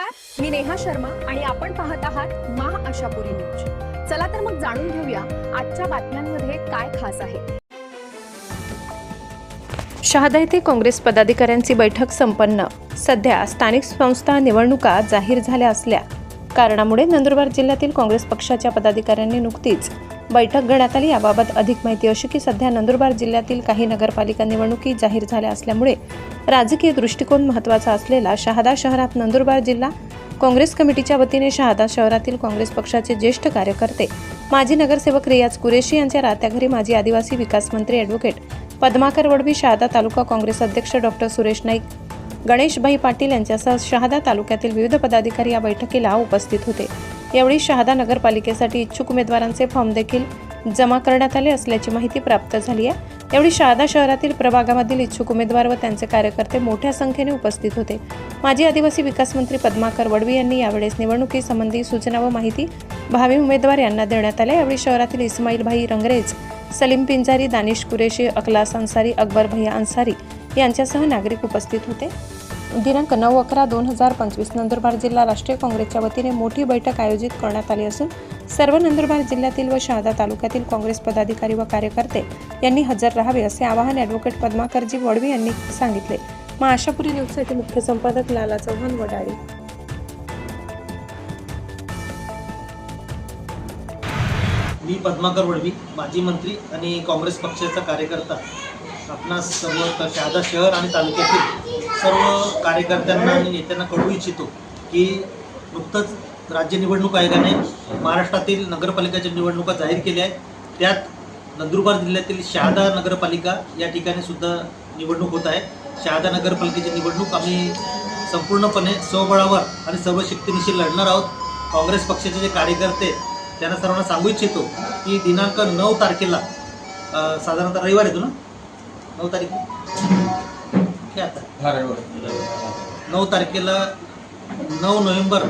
नमस्कार, मी नेहा शर्मा आणि आपण पाहत आहात महाआशापुरी न्यूज। चला तर मग जाणून घेऊया आजच्या बातम्यांमध्ये काय खास आहे। शहादा येथे काँग्रेस पदाधिकाऱ्यांची बैठक संपन्न। सध्या स्थानिक संस्था निवडणुका जाहीर झाल्या असल्या कारणामुळे नंदुरबार जिल्ह्यातील काँग्रेस पक्षाच्या पदाधिकाऱ्यांनी नुकतीच बैठक घेण्यात आली। याबाबत अधिक माहिती अशी की सध्या नंदुरबार जिल्ह्यातील काही नगरपालिका निवडणुकी जाहीर झाल्या असल्यामुळे राजकीय दृष्टिकोन महत्त्वाचा असलेला शहादा शहरात नंदुरबार जिल्हा काँग्रेस कमिटीच्या वतीने शहादा शहरातील काँग्रेस पक्षाचे ज्येष्ठ कार्यकर्ते माजी नगरसेवक रियाज कुरेशी यांच्या राहत्या घरी माजी आदिवासी विकास मंत्री ॲडव्होकेट पद्माकर वडवी, शहादा तालुका काँग्रेस अध्यक्ष डॉक्टर सुरेश नाईक, गणेशभाई पाटील यांच्यासह शहादा तालुक्यातील विविध पदाधिकारी या बैठकीला उपस्थित होते। यावेळी शहादा नगरपालिकेसाठी इच्छुक उमेदवारांचे फॉर्म देखील जमा करण्यात आले असल्याची माहिती प्राप्त झाली आहे। यावेळी शहादा शहरातील प्रभागामधील इच्छुक उमेदवार व त्यांचे कार्यकर्ते मोठ्या संख्येने उपस्थित होते। माजी आदिवासी विकास मंत्री पद्माकर वडवी यांनी यावेळेस निवडणुकीसंबंधी सूचना व माहिती भावी उमेदवार यांना देण्यात आल्या। यावेळी शहरातील इस्माईलभाई रंगरेज, सलीम पिंजारी, दानिश कुरेशी, अखलास अन्सारी, अकबर भैया अन्सारी यांच्यासह नागरिक उपस्थित होते। दिनांक 9/11/2025 नंदुरबार जिल्हा राष्ट्रीय काँग्रेसच्या वतीने मोठी बैठक आयोजित करण्यात आली असून सर्व नंदुरबार जिल्ह्यातील व शहादा तालुक्यातील काँग्रेस पदाधिकारी व कार्यकर्ते यांनी हजर राहावे असे आवाहन ॲडव्होकेट पद्माकरजी वडवी यांनी सांगितले। महाआशापुरी न्यूजसाठी मुख्य संपादक लाला चव्हाण वडाळी। मी पद्माकर वडवी, माजी मंत्री आणि काँग्रेस पक्षाचा कार्यकर्ता, आपणास सर्व शहादा शहर आणि तालुक्यातील सर्व कार्यकर्त्यांना आणि नेत्यांना कळवू इच्छितो की नुकतंच राज्य निवडणूक आयोगाने महाराष्ट्रातील नगरपालिकेच्या निवडणुका जाहीर केल्या आहेत। त्यात नंदुरबार जिल्ह्यातील शहादा नगरपालिका या ठिकाणी सुद्धा निवडणूक होत आहे। शहादा नगरपालिकेची निवडणूक आम्ही संपूर्णपणे स्वबळावर आणि सर्व शक्तीनिशी लढणार आहोत। काँग्रेस पक्षाचे जे कार्यकर्ते त्यांना सर्वांना सांगू इच्छितो की दिनांक 9 तारखेला साधारणतः रविवार येतो ना, 9 तारीख आता 9 तारखेला 9 नोव्हेंबर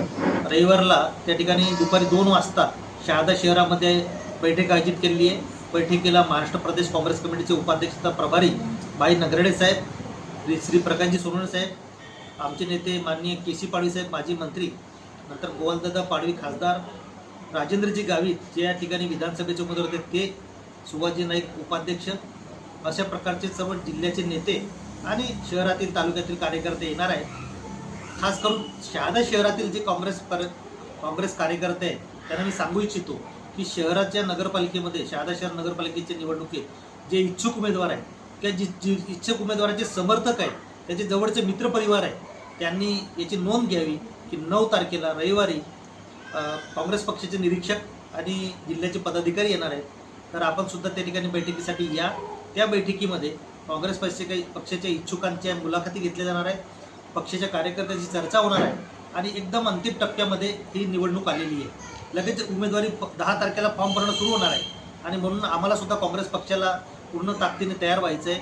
रविवारला त्या ठिकाणी दुपारी 2 वाजता शहादा शहरामध्ये बैठक आयोजित केलेली आहे। बैठकीला महाराष्ट्र प्रदेश काँग्रेस कमिटीचे उपाध्यक्ष प्रभारी भाई नगरडे साहेब, श्री प्रकाशजी सोनवणे साहेब, आमचे नेते माननीय केसी पाडवी साहेब माजी मंत्री, नंतर गोवालदादा पाडवी खासदार, राजेंद्रजी गावित जे या ठिकाणी विधानसभेचे उमेदवार होते ते, सुभाषजी नाईक उपाध्यक्ष, अशा प्रकारचे सर्व जिल्ह्याचे नेते आणि शहरातील तालुक्यातील कार्यकर्ते येणार आहेत। खास करून शहादा शहरातील जे काँग्रेस कार्यकर्ते आहेत त्यांना मी सांगू इच्छितो की शहराच्या नगरपालिकेमध्ये शहादा शहर नगरपालिकेच्या निवडणुकीत जे इच्छुक उमेदवार आहेत किंवा जी इच्छुक उमेदवाराचे समर्थक आहेत, त्याचे जवळचे मित्रपरिवार आहेत, त्यांनी याची नोंद घ्यावी की 9 तारखेला रविवारी काँग्रेस पक्षाचे निरीक्षक आणि जिल्ह्याचे पदाधिकारी येणार आहेत। तर आपण सुद्धा त्या ठिकाणी बैठकीसाठी या। त्या बैठकीमध्ये काँग्रेस पक्षाच्या इच्छुकांच्या मुलाखती घेतल्या जाणार आहेत, पक्षाच्या कार्यकर्त्यांची चर्चा होणार आहे आणि एकदम अंतिम टप्प्यामध्ये ही निवडणूक आलेली आहे। लगेच उमेदवारी 10 तारखेला फॉर्म भरणं सुरू होणार आहे आणि म्हणून आम्हाला सुद्धा काँग्रेस पक्षाला पूर्ण ताकदीने तयार व्हायचं आहे।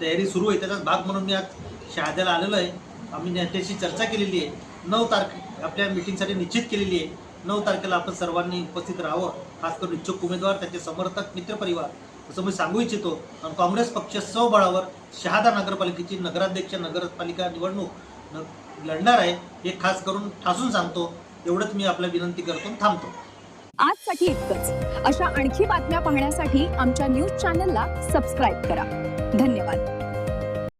तयारी सुरू आहे, त्याचाच भाग म्हणून मी आज शहाद्याला आलेलो आहे। आम्ही नेत्याशी चर्चा केलेली आहे, 9 तारखे आपल्या मिटिंगसाठी निश्चित केलेली आहे। 9 तारखेला आपण सर्वांनी उपस्थित राहावं, खास करून इच्छुक उमेदवार, त्याचे समर्थक, मित्रपरिवार, असं मी सांगू इच्छितो। आणि काँग्रेस पक्ष स्वबळावर शहादा नगरपालिकेची नगराध्यक्ष नगरपालिका निवडणूक लढणार आहे हे खास करून ठासून सांगतो। एवढंच मी आपल्या विनंती करतो, थांबतो। आजसाठी इतकंच। अशा आणखी बातम्या पाहण्यासाठी आमच्या न्यूज चॅनलला सबस्क्राईब करा। धन्यवाद।